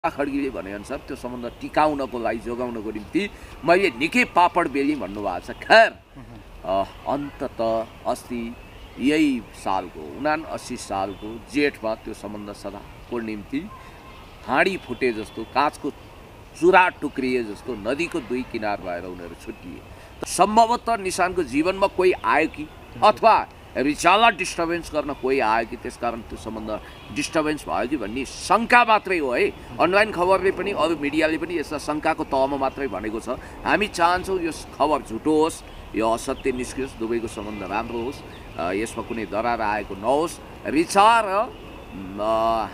खड्गीले भनेअनुसार त्यो सम्बन्ध टिकाउनको लागि जोगाउनको निम्ति मैले निकै पापड बेली भन्नुभएको छ। खैर अन्तत अस्ति यही सालको 79 सालको जेठमा त्यो सम्बन्ध सदाको निम्ति हाँडी फुटे जस्तो, काँचको चुरा टुक्रिए जस्तो नदीको दुई किनार भएर उनीहरू छुट्टिए। सम्भवतः निशानको जीवनमा कोही आयो कि अथवा रिचालाई डिस्टर्बेन्स गर्न कोही आयो कि, त्यसकारण त्यो सम्बन्ध डिस्टर्बेन्स भयो कि भन्ने शङ्का मात्रै हो है। अनलाइन खबरले पनि अरू मिडियाले पनि यसलाई शङ्काको तहमा मात्रै भनेको छ। हामी चाहन्छौँ यो खबर झुटो होस्, यो असत्य निस्कियोस्, दुवैको सम्बन्ध राम्रो होस्, यसमा कुनै दरार आएको नहोस्। रिचा र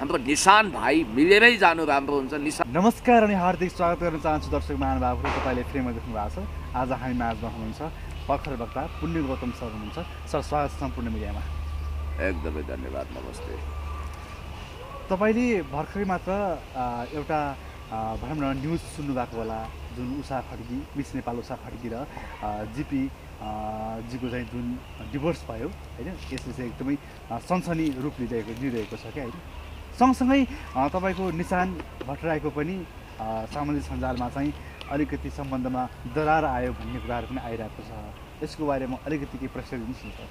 हाम्रो निशान भाइ मिलेरै जानु राम्रो हुन्छ। नमस्कार अनि हार्दिक स्वागत गर्न चाहन्छु दर्शक महानुभावहरू। तपाईँले फ्रेममा देख्नु भएको छ। आज हामी माझमा हुनुहुन्छ भर्खर वक्ता पुण्य गौतम सर हुनुहुन्छ। सर स्वागत छ सम्पूर्ण मिडियामा। एकदमै धन्यवाद, नमस्ते। तपाईँले भर्खरै मात्र एउटा भनौँ न न्युज सुन्नुभएको होला, जुन उषा खड्गी, मिस नेपाल उषा खड्गी र जिपी जीको चाहिँ जुन डिभोर्स भयो होइन, यसले चाहिँ एकदमै सनसनी रूप लिइरहेको छ क्या होइन। सँगसँगै तपाईँको निशान भट्टराईको पनि सामाजिक सञ्जालमा चाहिँ अलिकति सम्बन्धमा दरार आयो भन्ने कुराहरू पनि आइरहेको छ। यसको बारेमा अलिकति केही प्रश्न दिनुहोस् न सर।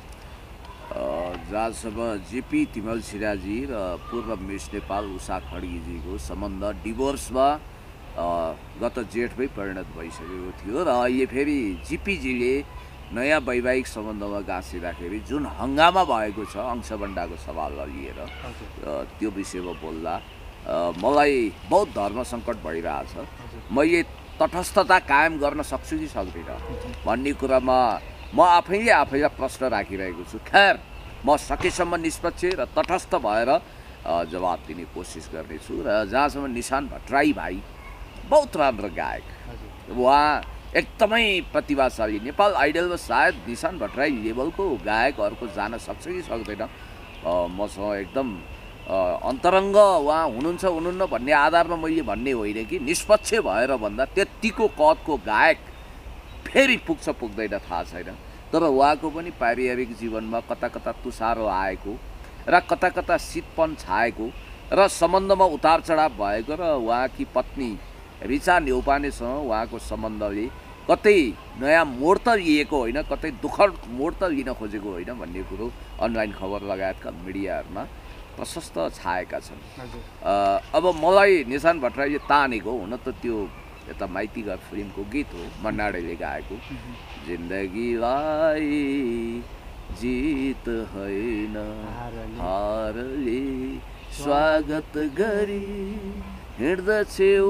जहाँसम्म जिपी तिमल सिराजी र पूर्व मिस नेपाल उषा खड्गीजीको सम्बन्ध डिभोर्समा गत जेठमै परिणत भइसकेको थियो र अहिले फेरि जिपीजीले नयाँ वैवाहिक सम्बन्धमा गाँसिँदाखेरि जुन हङ्गामा भएको छ अंशबन्डाको सवाललाई लिएर त्यो विषयमा बोल्दा मलाई बहुत धर्म सङ्कट भइरहेछ। मैले तटस्थता कायम गर्न सक्छु कि सक्दिनँ भन्ने कुरामा म आफैलाई प्रश्न राखिरहेको छु। खैर म सकेसम्म निष्पक्ष र तटस्थ भएर जवाब दिने कोसिस गर्नेछु। र जहाँसम्म निशान भट्टराई भाइ बहुत राम्रो गायक, उहाँ एकदमै प्रतिभाशाली, नेपाल आइडलमा सायद निशान भट्टराई लेभलको गायक अर्को जान सक्छ कि सक्दैन मसँग एकदम अन्तरङ्ग उहाँ हुनुहुन्न भन्ने आधारमा मैले भन्ने होइन कि निष्पक्ष भएर भन्दा त्यत्तिको कदको गायक फेरि पुग्छ पुग्दैन थाहा छैन। तर उहाँको पनि पारिवारिक जीवनमा कता कता तुसारो आएको र कता कता शीतपन छाएको र सम्बन्धमा उतार चढाव भएको र उहाँकी पत्नी रिचा न्यौपानेसँग उहाँको सम्बन्धले कतै नयाँ मोड त लिएको होइन, कतै दुःखद मोड त लिन खोजेको होइन भन्ने कुरो अनलाइन खबर लगायतका मिडियाहरूमा प्रशस्त छाएका छन्। अब मलाई निशान भट्टराईले तानेको हुन त त्यो यता माइतीघर फिल्मको गीत हो, मन्नाडेले गाएको, जिन्दगीलाई जित होइन हारले स्वागत गरी हिँड्दछौ,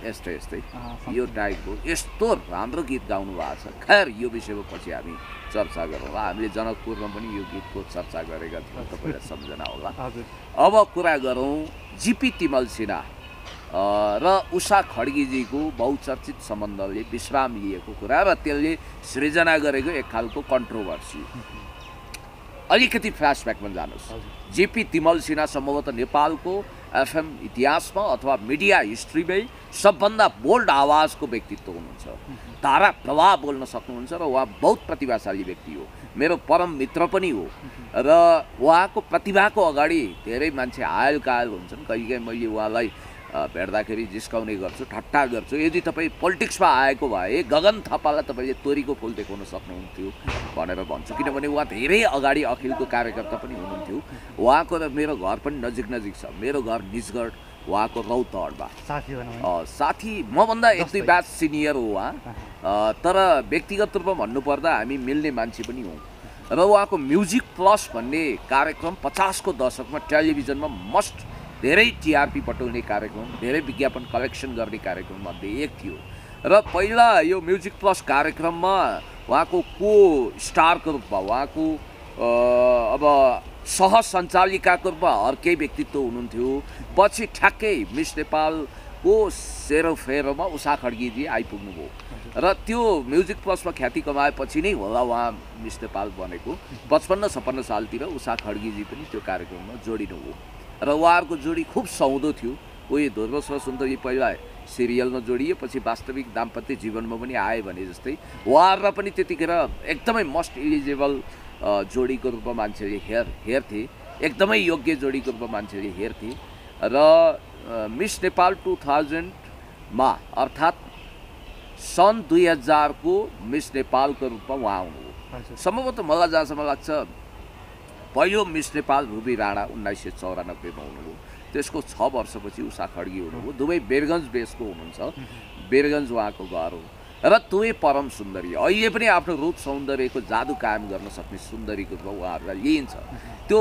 यस्तै यो टाइपको यस्तो राम्रो गीत गाउनु भएको छ। खैर यो विषयमा पछि हामी चर्चा गरौँला। हामीले जनकपुरमा पनि यो गीतको चर्चा गरेका थियौँ, तपाईँलाई सम्झना होला। अब कुरा गरौँ जिपी तिमल सिन्हा र उषा खड्गीजीको बहुचर्चित सम्बन्धले विश्राम लिएको कुरा र त्यसले सृजना गरेको एक खालको कन्ट्रोभर्सी। अलिकति फ्ल्यासब्याकमा जानुहोस्। जिपी तिमल सिन्हा सम्भवतः नेपालको एफएम इतिहासमा अथवा मिडिया हिस्ट्रीमै सबभन्दा बोल्ड आवाजको व्यक्तित्व हुनुहुन्छ। धारा प्रवाह बोल्न सक्नुहुन्छ र उहाँ बहुत प्रतिभाशाली व्यक्ति हो, मेरो परम मित्र पनि हो। र उहाँको प्रतिभाको अगाडि धेरै मान्छे आयल कायल हुन्छन्। कहिलेकाहीँ मैले उहाँलाई भेट्दाखेरि जिस्काउने गर्छु, ठट्टा गर्छु। यदि तपाईँ पोलिटिक्समा आएको भए गगन थापालाई तपाईँले तोरीको फुल देखाउन सक्नुहुन्थ्यो भनेर भन्छु, किनभने उहाँ धेरै अगाडि अखिलको कार्यकर्ता पनि हुनुहुन्थ्यो। उहाँको र मेरो घर पनि नजिक छ। मेरो घर निजगढ, उहाँको रौतहटमा साथी, मभन्दा एक दुई ब्याच सिनियर हो उहाँ। तर व्यक्तिगत रूपमा भन्नुपर्दा हामी मिल्ने मान्छे पनि हौँ। र उहाँको म्युजिक प्लस भन्ने कार्यक्रम 50को दशकमा टेलिभिजनमा मस्ट धेरै टिआरपी बटुल्ने कार्यक्रम, धेरै विज्ञापन कलेक्सन गर्ने कार्यक्रम मध्ये एक थियो। र पहिला यो म्युजिक प्लस कार्यक्रममा उहाँको को स्टारको रूपमा, उहाँको अब सहसञ्चालिकाको रूपमा अर्कै व्यक्तित्व हुनुहुन्थ्यो। पछि ठ्याक्कै मिस नेपालको सेरोफेरोमा उषा खड्गीजी आइपुग्नुभयो र त्यो म्युजिक प्लसमा ख्याति कमाएपछि नै होला उहाँ मिस नेपाल बनेको। 55-56 सालतिर उषा खड्गीजी पनि त्यो कार्यक्रममा जोडिनुभयो र उहाँहरूको जोडी खुब सुहाउँदो थियो। कोही ध्रुव सुन्दरी पहिला सिरियलमा जोडियो, पछि वास्तविक दाम्पत्य जीवनमा पनि आए भने जस्तै उहाँहरूलाई पनि त्यतिखेर एकदमै मोस्ट इलिजिबल जोडीको रूपमा मान्छेले हेर्थे, एकदमै योग्य जोडीको रूपमा मान्छेले हेर्थे। र मिस नेपाल 2000मा अर्थात् सन् 2000 को मिस नेपालको रूपमा उहाँ आउनुभयो। सम्भवतः मलाई जहाँसम्म लाग्छ पहिलो मिस नेपाल रुबी राणा 1994मा हुनुभयो। त्यसको 6 वर्षपछि उषा खड्गी हुनुभयो। दुवै बेरगन्ज बेसको हुनुहुन्छ। बेरगन्ज उहाँको घर हो र दुवै परम सुन्दरी। अहिले पनि आफ्नो रूप सौन्दर्यको जादु कायम गर्न सक्ने सुन्दरीको रूपमा उहाँहरूलाई लिइन्छ। त्यो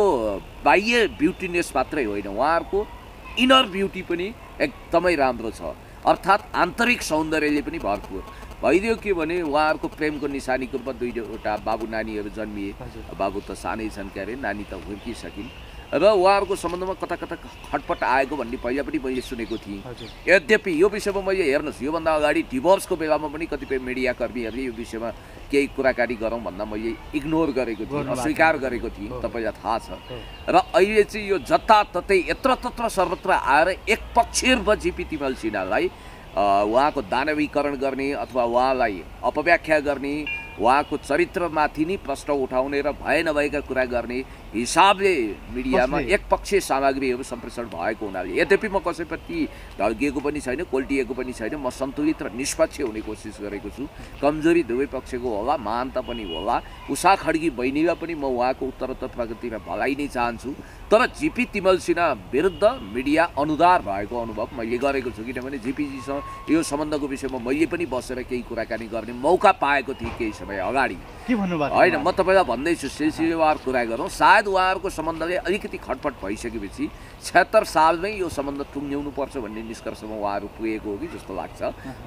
बाह्य ब्युटीनेस मात्रै होइन, उहाँहरूको इनर ब्युटी पनि एकदमै राम्रो छ, अर्थात् आन्तरिक सौन्दर्यले पनि भरपुर भइदियो। के भने उहाँहरूको प्रेमको निशानीको रूपमा दुईवटा बाबु नानीहरू जन्मिए। बाबु त सानै छन् क्यारे, नानी त हुर्किसकिन् र उहाँहरूको सम्बन्धमा कता कता खटपट आएको भन्ने पहिला पनि मैले सुनेको थिएँ। यद्यपि यो विषयमा मैले हेर्नुहोस्, योभन्दा अगाडि डिभोर्सको बेलामा पनि कतिपय मिडियाकर्मीहरूले यो विषयमा केही कुराकानी गरौँ भन्दा मैले इग्नोर गरेको थिएँ, अस्वीकार गरेको थिएँ, तपाईँलाई थाहा छ। र अहिले चाहिँ यो जताततै यत्रतत्र सर्वत्र आएर एकपक्षीय रूपमा जिपी तिमल सिन्हालाई उहाँको दानवीकरण गर्ने अथवा उहाँलाई अपव्याख्या गर्ने, उहाँको चरित्रमाथि नै प्रश्न उठाउने र भए नभएका कुरा गर्ने हिसाबले मिडियामा एकपक्षीय सामग्रीहरू सम्प्रेषण भएको हुनाले, यद्यपि म कसैप्रति ढल्किएको पनि छैन, कोल्टिएको पनि छैन, म सन्तुलित र निष्पक्ष हुने कोसिस गरेको छु। कमजोरी दुवै पक्षको होला, महानता पनि होला। उषा खड्गी बहिनीलाई पनि म उहाँको उत्तरोत्तर प्रगति र भलाइ नै चाहन्छु। तर जिपी तिमल सिन्हा विरुद्ध मिडिया अनुदार भएको अनुभव मैले गरेको छु, किनभने जिपीजीसँग यो सम्बन्धको विषयमा मैले पनि बसेर केही कुराकानी गर्ने मौका पाएको थिएँ केही समय अगाडि। के भन्नुभएको होइन, म तपाईँलाई भन्दैछु सिलसिलेवार कुरा गरौँ। सायद उहाँहरूको सम्बन्धले अलिकति खटपट भइसकेपछि 76 सालमै यो सम्बन्ध टुङ्ग्याउनुपर्छ भन्ने निष्कर्षमा उहाँहरू पुगेको हो कि जस्तो लाग्छ।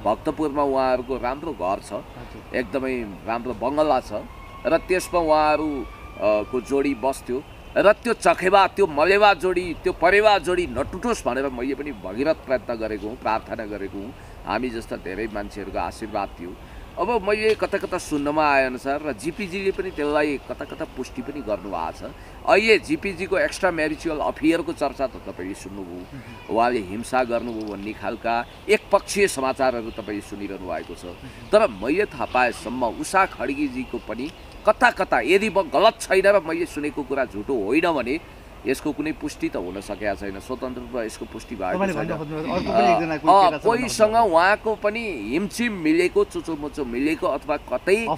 भक्तपुरमा उहाँहरूको राम्रो घर छ, एकदमै राम्रो बङ्गला छ र त्यसमा उहाँहरूको जोडी बस्थ्यो र त्यो चखेवा, त्यो मलेवा जोडी, त्यो परेवा जोडी नटुटोस् भनेर मैले पनि भगीरथ प्रयत्न गरेको हुँ, प्रार्थना गरेको हुँ। हामी जस्ता धेरै मान्छेहरूको आशीर्वाद थियो। अब मैले कता कता सुन्नमा आएअनुसार र जिपीजीले पनि त्यसलाई कता कता पुष्टि पनि गर्नुभएको छ। अहिले जिपीजीको एक्स्ट्रा म्यारिचुअल अफेयरको चर्चा त तपाईँले सुन्नुभयो, उहाँले हिंसा गर्नुभयो भन्ने खालका एकपक्षीय समाचारहरू तपाईँले सुनिरहनु भएको छ। तर मैले थाहा पाएसम्म उषा खड्गीजीको पनि कता कता, यदि म गलत छैन र मैले सुनेको कुरा झुटो होइन भने यसको कुनै पुष्टि त हुन सकेको छैन, स्वतन्त्र रूपमा यसको पुष्टि भएको छैन। कोहीसँग उहाँको पनि हिमछिम मिलेको, चुचोमुचो मिलेको अथवा कतै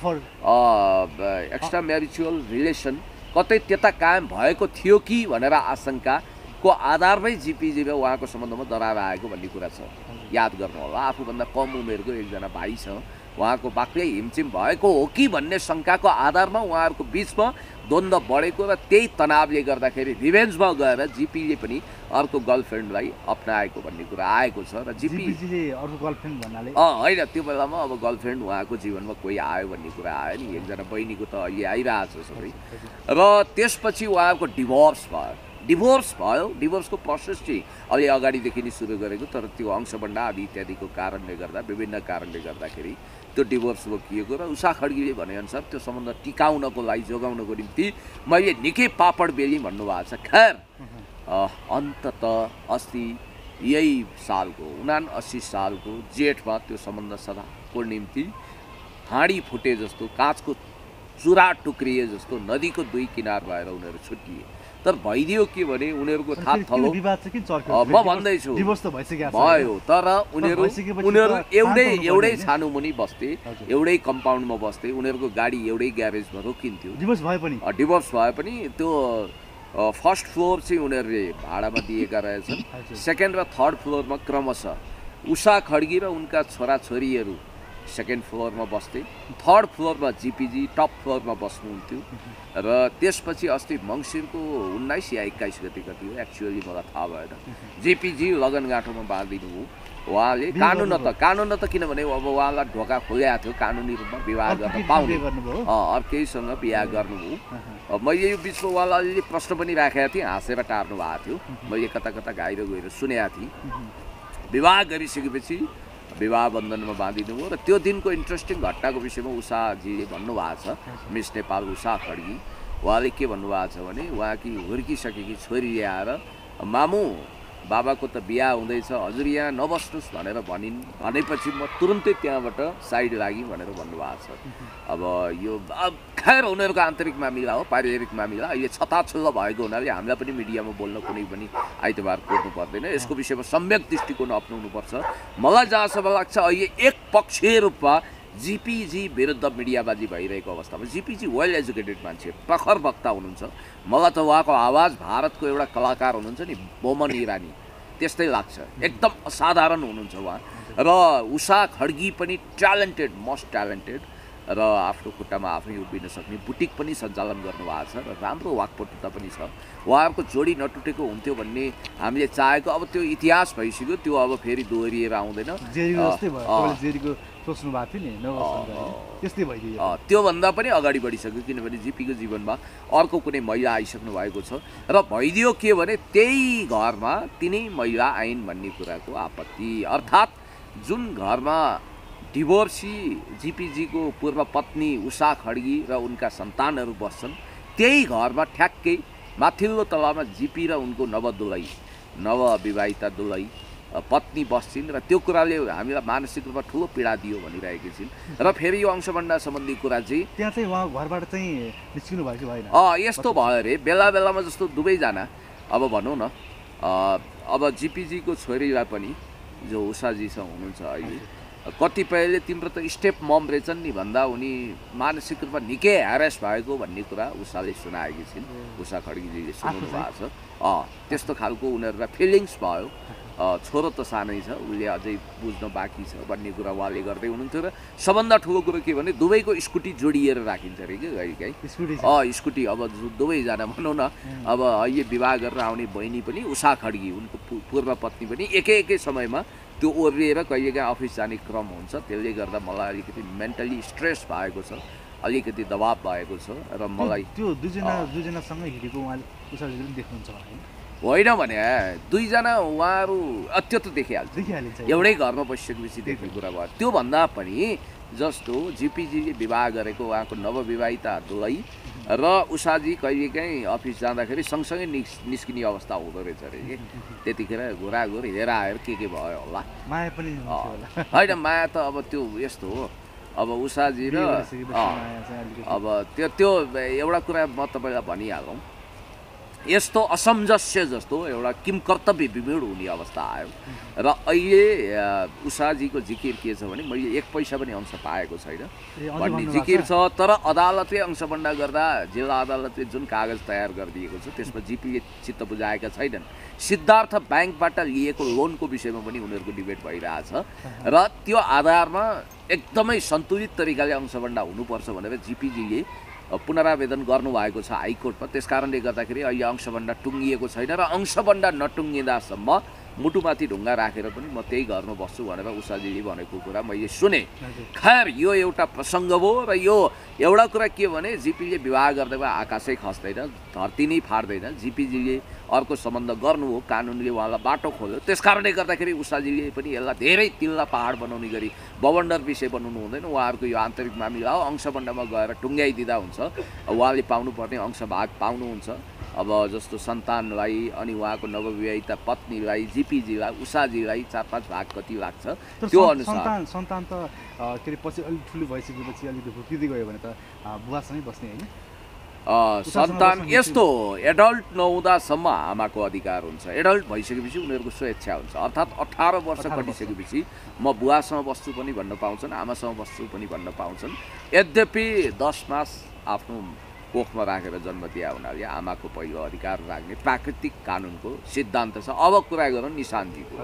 एक्स्ट्रा म्यारिचुअल रिलेसन कतै त्यता कायम भएको थियो कि भनेर आशंकाको आधारमै जिपीजी र उहाँको सम्बन्धमा दरार आएको भन्ने कुरा छ। याद गर्नु होला, आफूभन्दा कम उमेरको एकजना भाइ छ, उहाँको बाक्लै हिमचिम भएको हो कि भन्ने शङ्काको आधारमा उहाँहरूको बिचमा द्वन्द्व बढेको र त्यही तनावले गर्दाखेरि रिभेन्जमा गएर जिपीले पनि अर्को गर्लफ्रेन्डलाई अप्नाएको भन्ने कुरा आएको छ। र जिपीले अर्को गर्लफ्रेन्ड भन्नाले होइन, त्यो बेलामा अब गर्लफ्रेन्ड उहाँको जीवनमा कोही आयो भन्ने कुरा आयो नि, एकजना बहिनीको त अहिले आइरहेको छ सबै। र त्यसपछि उहाँको डिभोर्स भयो। डिभोर्सको प्रोसेस चाहिँ अलि अगाडिदेखि नै सुरु गरेको, तर त्यो अंशबन्डा आदि इत्यादिको कारणले गर्दा, विभिन्न कारणले गर्दाखेरि त्यो डिभोर्स रोकिएको र उषा खड्गीले भनेअनुसार त्यो सम्बन्ध टिकाउनको लागि, जोगाउनको निम्ति मैले निकै पापड बेली भन्नुभएको छ। खैर, अन्ततः अस्ति यही सालको 79 सालको जेठमा त्यो सम्बन्ध सदाको निम्ति हाँडी फुटे जस्तो, काँचको चुरा टुक्रिए जस्तो नदीको दुई किनार भएर उनीहरू छुट्टिए। तर भइदियो के भने उनीहरूको थाहा थलो, म भन्दैछु भयो, तर उनीहरू एउटै छानो मुनि बस्थे, एउटै कम्पाउन्डमा बस्थे, उनीहरूको गाडी एउटै ग्यारेजमा रोकिन्थ्यो। डिभोर्स भए पनि त्यो फर्स्ट फ्लोर चाहिँ उनीहरूले भाडामा दिएका रहेछन्, सेकेन्ड र थर्ड फ्लोरमा क्रमशः उषा खड्गी र उनका छोराछोरीहरू सेकेन्ड फ्लोरमा बस्थे, थर्ड फ्लोरमा जिपीजी टप फ्लोरमा बस्नुहुन्थ्यो। र त्यसपछि अस्ति मङ्सिरको 19 या 21 गते कति हो एक्चुअली मलाई थाहा भएन, जिपीजी लगनगाँठोमा बाँधिनु हो उहाँले। कानुन त किनभने अब उहाँलाई ढोका खोलेको थियो कानुनी रूपमा विवाह गर्न पाउने, अर्कैसँग बिहा गर्नुभयो। मैले यो बिचमा उहाँलाई अलिअलि प्रश्न पनि राखेको थिएँ, हाँसेर टार्नु भएको थियो, मैले कता कता गाएर गएर सुनेको थिएँ। विवाह गरिसकेपछि विवाह बन्धनमा बाँधिनु हो। र त्यो दिनको इन्ट्रेस्टिङ घटनाको विषयमा उषाजीले भन्नुभएको छ, मिस नेपाल उषा खड्गी, उहाँले के भन्नुभएको छ भने उहाँकी हुर्किसकेकी छोरीले आएर मामु बाबाको त बिहा हुँदैछ, हजुर यहाँ नबस्नुहोस् भनेर भनेपछि म तुरुन्तै त्यहाँबाट साइड लागेँ भनेर भन्नुभएको छ। अब यो खैर उनीहरूको आन्तरिक मामिला हो, पारिवारिक मामिला। अहिले छताछुल्ल भएको हुनाले हामीलाई पनि मिडियामा बोल्न कुनै पनि आइतबार कुर्नु पर्दैन। यसको विषयमा सम्यक दृष्टिकोण अप्नाउनुपर्छ। मलाई जहाँसम्म लाग्छ अहिले एकपक्षीय रूपमा जिपीजी विरुद्ध मिडियाबाजी भइरहेको अवस्थामा जिपीजी वेल एजुकेटेड मान्छे, प्रखर वक्ता हुनुहुन्छ। मलाई त उहाँको आवाज भारतको एउटा कलाकार हुनुहुन्छ नि बोमन इरानी त्यस्तै लाग्छ, एकदम असाधारण हुनुहुन्छ उहाँ। र उषा खड्गी पनि ट्यालेन्टेड, मोस्ट ट्यालेन्टेड र आफ्नो खुट्टामा आफै उभिन सक्ने बुटिक पनि सञ्चालन गर्नुभएको छ र राम्रो वाक्पटुता पनि छ। उहाँहरूको जोडी नटुटेको हुन्थ्यो भन्ने हामीले चाहेको, अब त्यो इतिहास भइसक्यो, त्यो अब फेरि दोहोरिएर आउँदैन। त्योभन्दा पनि अगाडि बढिसक्यो, किनभने जिपीको जीवनमा अर्को कुनै महिला आइसक्नु भएको छ र भइदियो के भने त्यही घरमा तिनै महिला आइन् भन्ने कुराको आपत्ति। अर्थात् जुन घरमा डिभोर्सी जिपीजीको पूर्व पत्नी उषा खड्गी र उनका सन्तानहरू बस्छन्, त्यही घरमा ठ्याक्कै माथिल्लो तलामा जिपी र उनको नवविवाहिता दुलै पत्नी बस्छिन् र त्यो कुराले हामीलाई मानसिक रूपमा ठुलो पीडा दियो भनिरहेकी छिन्। र फेरि यो अंशबन्डा सम्बन्धी कुरा चाहिँ त्यहाँ चाहिँ उहाँ घरबाट चाहिँ निस्किनु भएको भएन। यस्तो भयो अरे, बेला बेलामा जस्तो दुवैजना अब भनौँ न, अब जिपीजीको छोरीलाई पनि जो उषाजीसँग हुनुहुन्छ अहिले, कतिपयले तिम्रो त स्टेप मम रहेछन् नि भन्दा उनी मानसिक रूपमा निकै ह्यारेस भएको भन्ने कुरा उषाले सुनाएकी छिन्, उषा खड्गीजीले सुनाउनु भएको छ। त्यस्तो खालको उनीहरूलाई फिलिङ्स भयो। छोरो त सानै छ, उसले अझै बुझ्न बाँकी छ भन्ने कुरा उहाँले गर्दै हुनुहुन्थ्यो। र सबभन्दा ठुलो कुरो के भने दुवैको स्कुटी जोडिएर राखिन्छ अरे कि कहीँ स्कुटी। अब दुवैजना भनौँ न, अब अहिले विवाह गरेर आउने बहिनी पनि उषा खड्गी, उनको पूर्व पत्नी पनि एकै समयमा त्यो ओर्लिएर कहिलेकाहीँ अफिस जाने क्रम हुन्छ। त्यसले गर्दा मलाई अलिकति मेन्टली स्ट्रेस भएको छ, अलिकति दबाब भएको छ। र मलाई त्यो दुईजनासँगै हिँडेको उहाँले उषाजीले पनि देख्नुहुन्छ होइन भने दुईजना उहाँहरू त्यो त देखिहाल्छ, एउटै घरमा बसिसकेपछि देख्ने कुरा भयो। त्योभन्दा पनि जस्तो जिपीजीले विवाह गरेको उहाँको नवविवाहिता दुलै र उषाजी कहिलेकाहीँ अफिस जाँदाखेरि सँगसँगै निस्किने अवस्था हुँदो रहेछ अरे कि। त्यतिखेर घुराघुर हेराएर के भयो होला, माया पनि होइन माया त अब त्यो यस्तो हो। अब उषाजी र अब त्यो एउटा कुरा म तपाईँलाई भनिहालौँ, यस्तो असमञ्जस्य जस्तो एउटा किम कर्तव्य विमूढ हुने अवस्था आयो। र अहिले उषाजीको जिकिर के छ भने मैले 1 पैसा पनि अंश पाएको छैन भन्ने जिकिर छ। तर अदालतले अंशबन्डा गर्दा जिल्ला अदालतले जुन कागज तयार गरिदिएको छ त्यसमा जिपीले चित्त बुझाएका छैनन्। सिद्धार्थ ब्याङ्कबाट लिएको लोनको विषयमा पनि उनीहरूको डिबेट भइरहेछ र त्यो आधारमा एकदमै सन्तुलित तरिकाले अंशबन्डा हुनुपर्छ भनेर जिपीजीले पुनरावेदन गर्नुभएको छ हाइकोर्टमा। त्यसकारणले गर्दाखेरि अहिले अंशबन्डा टुङ्गिएको छैन र अंशबन्डा नटुङ्गिँदासम्म मुटुमाथि ढुङ्गा राखेर पनि म त्यही घरमा बस्छु भनेर उषाजीले भनेको कुरा मैले सुने। खैर यो एउटा प्रसङ्ग हो र यो एउटा कुरा के भने जिपीले विवाह गर्दा आकाशै खस्दैन, धरती नै फाड्दैन। जिपीजीले अर्को सम्बन्ध गर्नु हो, कानुनले उहाँलाई बाटो खोल्यो। त्यसकारणले गर्दाखेरि उषाजीले पनि यसलाई धेरै तिल्ला पहाड बनाउने गरी बवन्डर विषय बनाउनु हुँदैन। उहाँहरूको यो आन्तरिक मामिला हो, अंशबन्डामा गएर टुङ्ग्याइदिँदा हुन्छ, उहाँले पाउनुपर्ने अंशभाग पाउनुहुन्छ। अब जस्तो सन्तानलाई अनि उहाँको नवविवाहिता पत्नीलाई, जिपीजीलाई, उषाजीलाई 4-5 भाग कति लाग्छ त्यो अनुसार। सन्तान त के अरे पछि अलिक ठुलो भइसकेपछि अलिकति हुर्किँदै गयो भने त बुवासँगै बस्ने होइन। सन्तान यस्तो एडल्ट नहुँदासम्म आमाको अधिकार हुन्छ, एडल्ट भइसकेपछि उनीहरूको स्वेच्छा हुन्छ। अर्थात् 18 वर्ष कटिसकेपछि म बुवासँग बस्छु पनि भन्न पाउँछन्, आमासँग बस्छु पनि भन्न पाउँछन्। यद्यपि 10 मास आफ्नो कोखमा राखेर जन्म दिए हुनाले आमाको पहिलो अधिकार राख्ने प्राकृतिक कानुनको सिद्धान्त छ। अब कुरा गरौँ निशानजीको।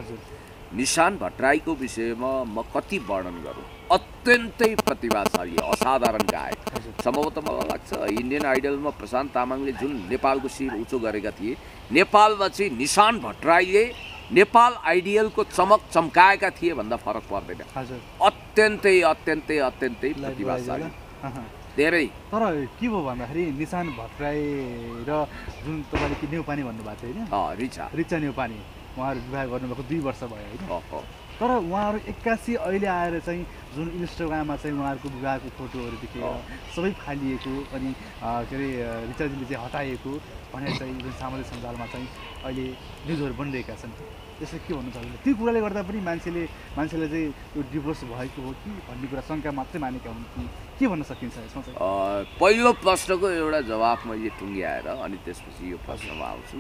निशान भट्टराईको विषयमा म कति वर्णन गरौँ, अत्यन्तै प्रतिभाशाली असाधारण गायक। सम्भवतः मलाई लाग्छ इन्डियन आइडलमा प्रशान्त तामाङले जुन नेपालको शिर उचो गरेका थिए, नेपालमा चाहिँ निशान भट्टराईले नेपाल आइडियलको चमक चम्काएका थिए भन्दा फरक पर्दैन। अत्यन्तै अत्यन्तै अत्यन्तै प्रतिभाशाली धेरै। तर के भयो भन्दाखेरि निशान भट्टराई र जुन तपाईँले नेउपाने भन्नुभएको थियो होइन, रिचा नेउपाने उहाँहरू विवाह गर्नुभएको 2 वर्ष भयो होइन। अहो। तर उहाँहरू 81 अहिले आएर चाहिँ जुन इन्स्टाग्राममा चाहिँ उहाँहरूको विवाहको फोटोहरू देखेर सबै फालिएको अनि के अरे रिचाजीले चाहिँ हटाएको भनेर चाहिँ जुन सामाजिक सञ्जालमा चाहिँ अहिले न्युजहरू बनिरहेका छन्। त्यसो के भन्नु चाहनुहुन्छ? त्यो कुराले गर्दा पनि मान्छेले चाहिँ यो डिभोर्स भएको हो कि भन्ने कुरा शङ्का मात्रै मानेका हुन् कि के भन्न सकिन्छ यसमा चाहिँ? पहिलो प्रश्नको एउटा जवाफ मैले टुङ्ग्याएर अनि त्यसपछि यो प्रश्नमा आउँछु।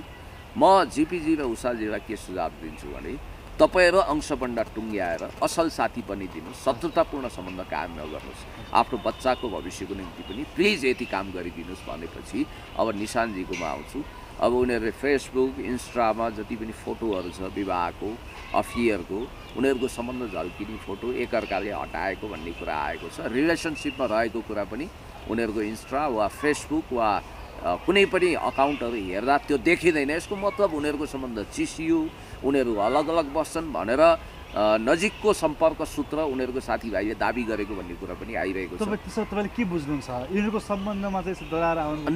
म जिपीजी र उषाजीलाई के सुझाव दिन्छु भने तपाईहरु अंशबन्डा टुङ्ग्याएर असल साथी पनि दिनुहोस्, शत्रुतापूर्ण सम्बन्ध कायम नगर्नुहोस्। आफ्नो बच्चाको भविष्यको निम्ति पनि प्लिज यति काम गरिदिनुहोस् भनेपछि अब निशानजीकोमा आउँछु। अब उनीहरूले फेसबुक इन्स्टामा जति पनि फोटोहरू छ विवाहको अफियरको उनीहरूको सम्बन्ध झल्किने फोटो एकअर्काले हटाएको भन्ने कुरा आएको छ। रिलेसनसिपमा रहेको कुरा पनि उनीहरूको इन्स्टा वा फेसबुक वा कुनै पनि अकाउन्टहरू हेर्दा त्यो देखिँदैन। यसको मतलब उनीहरूको सम्बन्ध चिसियो, उनीहरू अलग अलग बस्छन् भनेर नजिकको सम्पर्क सूत्र उनीहरूको साथीभाइले दाबी गरेको भन्ने कुरा पनि आइरहेको छ। तपाईले के बुझ्नुहुन्छ? यिनीहरूको सम्बन्धमा चाहिँ दरार आउनु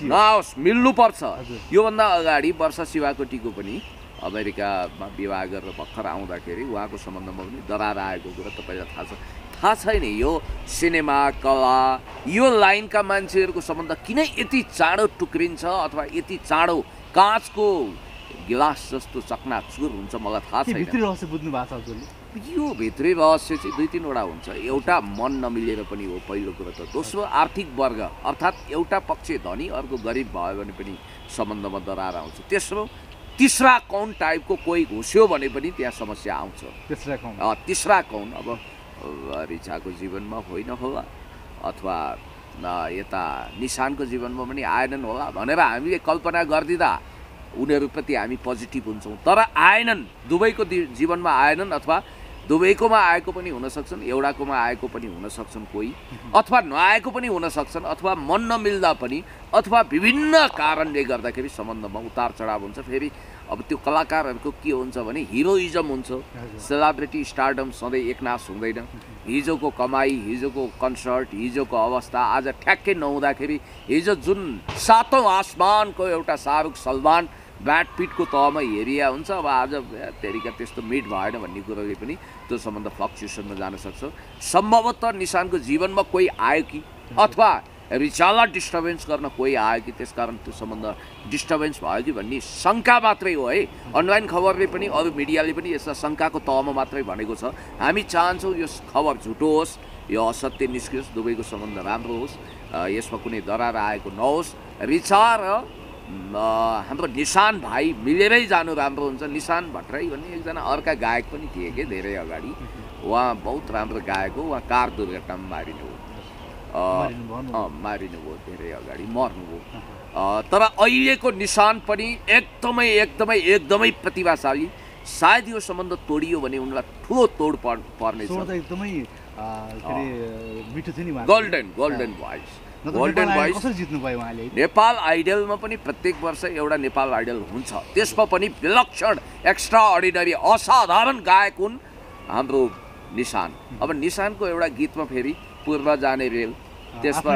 नहोस्, मिल्नुपर्छ। योभन्दा अगाडि वर्षा शिवाकोटीको पनि अमेरिकामा विवाह गरेर भर्खर आउँदाखेरि उहाँको सम्बन्धमा पनि दरार आएको कुरा तपाईँलाई थाहा छ? थाहा छैन? यो सिनेमा कला यो लाइनका मान्छेहरूको सम्बन्ध किन यति चाँडो टुक्रिन्छ अथवा यति चाँडो काँचको गिलास जस्तो चकनाचुर हुन्छ मलाई थाहा छैन। भित्री रहस्य बुझ्नु भएको छ हजुरले? यो भित्री रहस्य चाहिँ 2-3 वटा हुन्छ। एउटा मन नमिलेर पनि हो पहिलो कुरा त। दोस्रो आर्थिक वर्ग अर्थात् एउटा पक्ष धनी अर्को गरिब भयो भने पनि सम्बन्धमा दरार आउँछ। तेस्रो तीसरा कौन टाइपको कोही घुस्यो भने पनि त्यहाँ समस्या आउँछ। तीसरा कौन अब रिचाको जीवनमा होइन होला अथवा यता निशानको जीवनमा पनि आएनन् होला भनेर हामीले कल्पना गरिदिँदा उनीहरूप्रति हामी पोजिटिभ हुन्छौँ। तर आएनन्, दुवैको जीवनमा आएनन् अथवा दुवैकोमा आएको पनि हुन सक्छन्, एउटाकोमा आएको पनि हुन सक्छन् कोही, अथवा नआएको पनि हुन सक्छन्, अथवा मन नमिल्दा पनि अथवा विभिन्न कारणले गर्दाखेरि सम्बन्धमा उतार चढाव हुन्छ। फेरि अब त्यो कलाकारहरूको के हुन्छ भने हिरोइजम हुन्छ। सेलिब्रिटी स्टारडम सधैँ एकनाश हुँदैन। हिजोको कमाई, हिजोको कन्सर्ट, हिजोको अवस्था आज ठ्याक्कै नहुँदाखेरि हिजो जुन सातौँ आसमानको एउटा शाहरुख सलमान ब्याट पिटको तहमा हेरिया हुन्छ, अब आज तेरिका त्यस्तो मिट भएन भन्ने कुरोले पनि त्यो सम्बन्ध फ्लक्चुएसनमा जान सक्छ। सम्भवतः निशानको जीवनमा कोही आयो कि अथवा रिचालाई डिस्टर्बेन्स गर्न कोही आयो कि त्यसकारण त्यो सम्बन्ध डिस्टर्बेन्स भयो कि भन्ने शङ्का मात्रै हो है। अनलाइन खबरले पनि अरू मिडियाले पनि यसलाई शङ्काको तहमा मात्रै भनेको छ। हामी चाहन्छौँ यो खबर झुटो होस्, यो असत्य निस्कियोस्, दुवैको सम्बन्ध राम्रो होस्, यसमा कुनै दरार आएको नहोस्। रिचा र हाम्रो निशान भाइ मिलेरै जानु राम्रो हुन्छ। निशान भट्टराई भन्ने एकजना अर्का गायक पनि थिए कि धेरै अगाडि, उहाँ बहुत राम्रो गायक हो। उहाँ कार दुर्घटनामा मारिनुभयो धेरै अगाडि, मर्नुभयो। तर अहिलेको निशान पनि एकदमै प्रतिभाशाली। सायद यो सम्बन्ध तोडियो भने उनलाई ठुलो तोड पर्नेछ। गोल्डन भोइस नेपाल आइडलमा पनि प्रत्येक वर्ष एउटा नेपाल आइडल हुन्छ। त्यसमा पनि विलक्षण एक्स्ट्रा अर्डिनरी असाधारण गायक हुन् हाम्रो निशान। अब निशानको एउटा गीतमा फेरि पूर्व जाने रेल, त्यसमा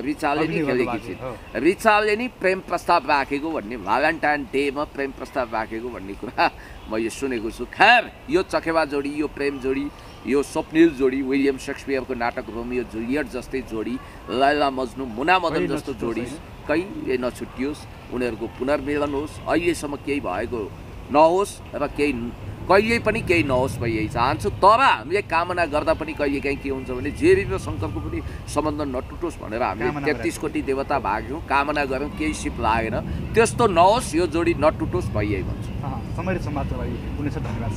रिचाले नि खेलेकी छिन्। रिचाले नि प्रेम प्रस्ताव राखेको भन्ने, भ्यालेन्टाइन डेमा प्रेम प्रस्ताव राखेको भन्ने कुरा मैले सुनेको छु। खैर यो चखेवा जोडी, यो प्रेम जोडी, यो स्वप्निल जोडी, विलियम शेक्सपियरको नाटक रोमियो जुलियट जस्तै जोडी, लैला मजनू, मुना मदन जस्तो जोडी कहिले नछुटियोस्। उनीहरूको पुनर्मिलन होस्। अहिलेसम्म केही भएको नहोस् र कहिले पनि केही नहोस् म यही चाहन्छु। तर हामीले कामना गर्दा पनि कहिलेकाहीँ के हुन्छ भने जेरी र शङ्करको पनि सम्बन्ध नटुटोस् भनेर हामीले 33 कोटी देवता भाग्यौँ, कामना गऱ्यौँ, केही सिप लागेन। त्यस्तो नहोस्, यो जोडी नटुटोस् म यही भन्छु।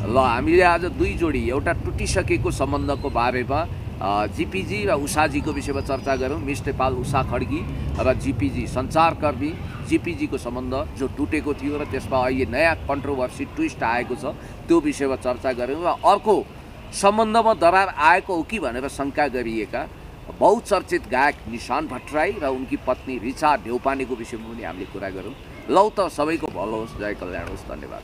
ल हामीले आज 2 जोडी, एउटा टुटिसकेको सम्बन्धको बारेमा जिपीजी र उषाजीको विषयमा चर्चा गऱ्यौँ। मिस नेपाल उषा खड्गी र जिपीजी सञ्चारकर्मी जिपीजीको सम्बन्ध जो टुटेको थियो र त्यसमा अहिले नयाँ कन्ट्रोभर्सी ट्विस्ट आएको छ त्यो विषयमा चर्चा गऱ्यौँ। र अर्को सम्बन्धमा दरार आएको हो कि भनेर शङ्का गरिएका बहुचर्चित गायक निशान भट्टराई र उनकी पत्नी रिचा ढेउपानेको विषयमा पनि हामीले कुरा गऱ्यौँ। लौ त सबैको भलो होस्, जय कल्याण होस्। धन्यवाद।